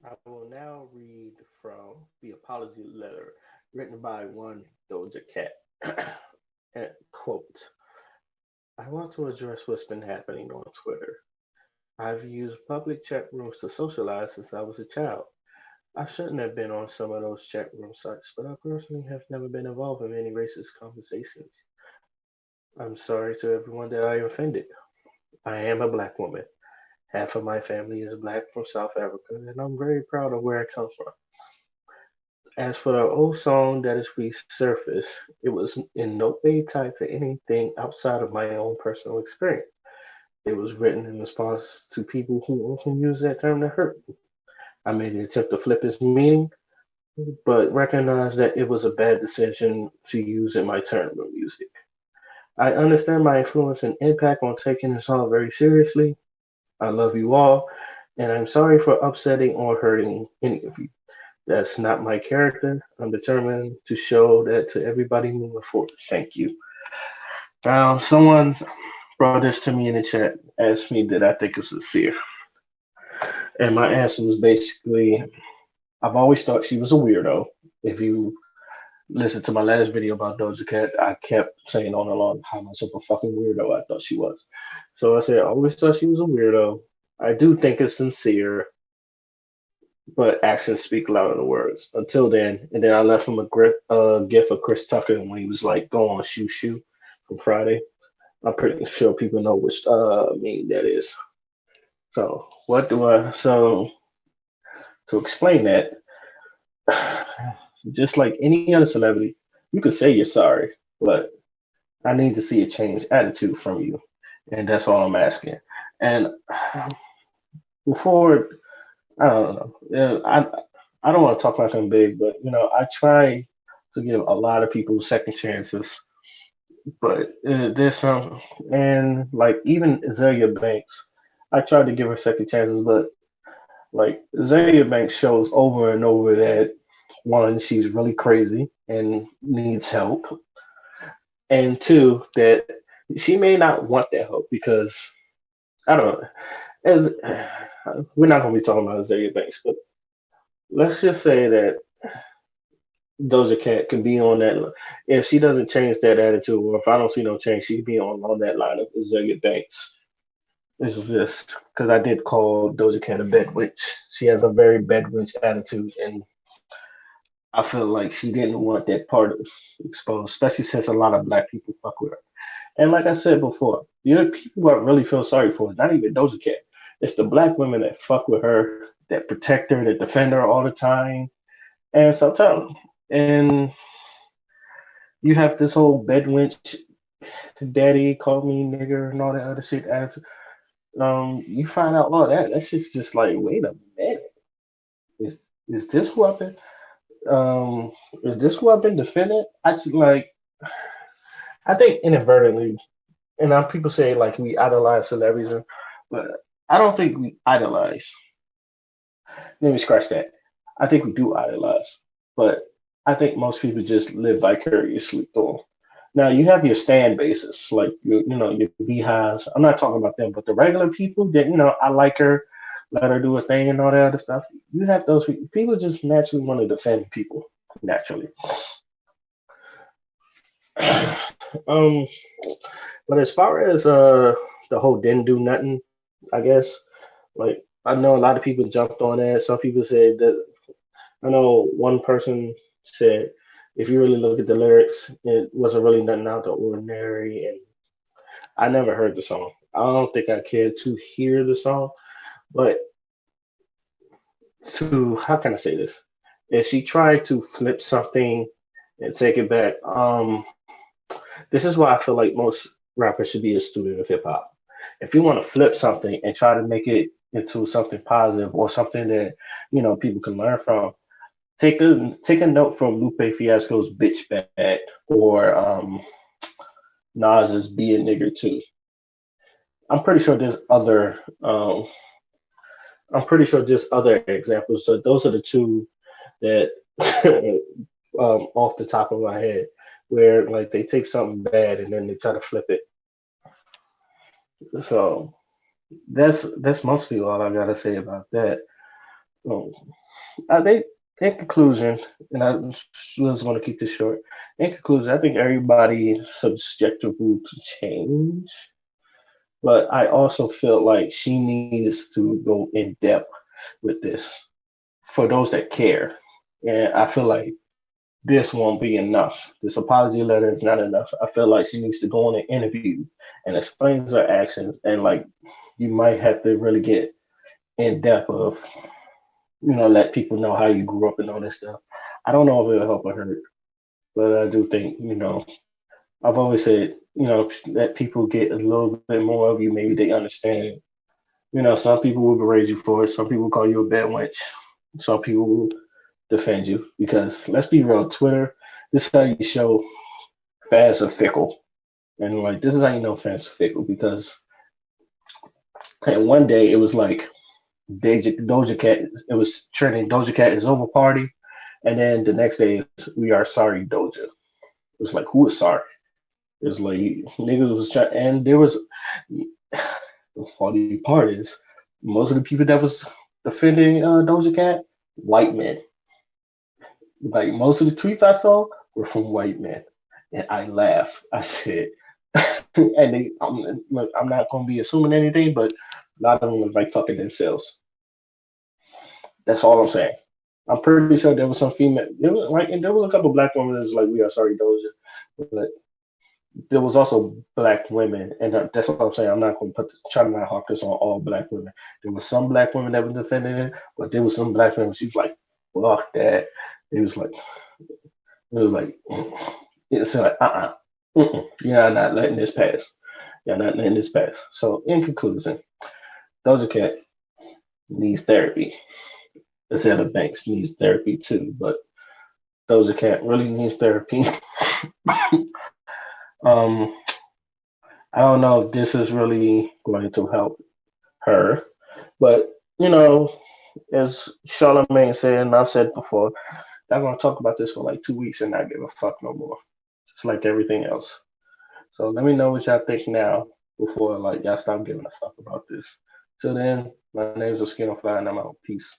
I will now read from the apology letter written by one Doja Cat. And quote, I want to address what's been happening on Twitter. I've used public chat rooms to socialize since I was a child. I shouldn't have been on some of those chat room sites, but I personally have never been involved in any racist conversations. I'm sorry to everyone that I offended. I am a black woman. Half of my family is black from South Africa, and I'm very proud of where I come from. As for the old song that is resurfaced, it was in no way tied to anything outside of my own personal experience. It was written in response to people who often use that term to hurt. I made an attempt to flip its meaning, but recognized that it was a bad decision to use in my tournament music. I understand my influence and impact on taking this all very seriously. I love you all, and I'm sorry for upsetting or hurting any of you. That's not my character. I'm determined to show that to everybody moving forward. Thank you. Now, someone brought this to me in the chat, asked me did I think it's sincere. And my answer was basically, I've always thought she was a weirdo. If you listen to my last video about Doja Cat, I kept saying on and on how much of a fucking weirdo I thought she was. So I said, I always thought she was a weirdo. I do think it's sincere, but actions speak louder than words. Until then, and then I left him a gif of Chris Tucker when he was like, "Go on, shoe shoe" from Friday. I'm pretty sure people know which meme that is. So what do I? So to explain that, just like any other celebrity, you could say you're sorry, but I need to see a changed attitude from you, and that's all I'm asking. And before, I don't know. Yeah, I don't want to talk like I'm big, but I try to give a lot of people second chances. But there's some, and like even Azalea Banks, I tried to give her second chances, but like Azalea Banks shows over and over that one, she's really crazy and needs help, and two, that she may not want that help because I don't know. As we're not going to be talking about Azalea Banks, but let's just say that Doja Cat can be on that. If she doesn't change that attitude, or if I don't see no change, she can be on that line of Azalea Banks. This is just because I did call Doja Cat a bed witch. She has a very bed witch attitude, and I feel like she didn't want that part exposed, especially since a lot of black people fuck with her. And like I said before, the other people I really feel sorry for, not even Doja Cat. It's the black women that fuck with her, that protect her, that defend her all the time. And sometimes, and you have this whole bedwench daddy call me nigger and all that other shit attitude. You find out all that. That's just like, wait a minute. Is is this who I've been is this who I've been defending? I think inadvertently, and now people say like we idolize celebrities, but I don't think we idolize. Let me scratch that. I think we do idolize, but I think most people just live vicariously through 'em. Now you have your stand bases, like your beehives. I'm not talking about them, but the regular people that I like her, let her do a thing and all that other stuff. You have those people. People just naturally want to defend people naturally. um, but as far as the whole didn't do nothing, I guess like I know a lot of people jumped on that. Some people said that I know one person said if you really look at the lyrics, it wasn't really nothing out of the ordinary. And I never heard the song. I don't think I cared to hear the song, but to how can I say this? If she tried to flip something and take it back, this is why I feel like most rappers should be a student of hip hop. If you want to flip something and try to make it into something positive or something that people can learn from, take a note from Lupe Fiasco's "Bitch Bad" or Nas's "Be a Nigger Too." I'm pretty sure there's other. I'm pretty sure there's other examples. So those are the two that off the top of my head, where like they take something bad and then they try to flip it. So that's mostly all I gotta say about that. Um, I think, in conclusion, and I just want to keep this short. In conclusion, I think everybody's susceptible to change, but I also feel like she needs to go in depth with this for those that care. And I feel like this won't be enough. This apology letter is not enough. I feel like she needs to go on an interview and explains her actions, and like you might have to really get in depth of, let people know how you grew up and all this stuff. I don't know if it'll help or hurt, but I do think, I've always said, let people get a little bit more of you. Maybe they understand. Some people will berate you for it. Some people call you a bad wench. Some people will defend you because let's be real, Twitter, this is how you show fans are fickle. And like this is how you know fans are fickle because and one day it was like Doja Cat, it was trending Doja Cat is over party, and then the next day is we are sorry Doja. It was like who is sorry? It was like niggas was trying, and there was the funny part is most of the people that was defending Doja Cat, white men. Like most of the tweets I saw were from white men, and I laughed. I said, and look, I'm not gonna be assuming anything, but a lot of them was like fucking themselves. That's all I'm saying. I'm pretty sure there was some female. There was like, and there was a couple black women that was like, "We are sorry, Doja," but there was also black women, and that's what I'm saying. I'm not going to try to not hawk this on all black women. There was some black women that were defending it, but there was some black women. She was like, "Fuck that." It was like, it was like, it's like, you're not letting this pass. You're not letting this pass. So, in conclusion, Doja Cat needs therapy. Azalea Banks needs therapy too, but Doja Cat really needs therapy. um, I don't know if this is really going to help her, but as Charlamagne said, and I've said before, they're gonna talk about this for like 2 weeks and not give a fuck no more. Just like everything else. So let me know what y'all think now before like y'all stop giving a fuck about this. Till then, my name's Skin on Fly and I'm out. Peace.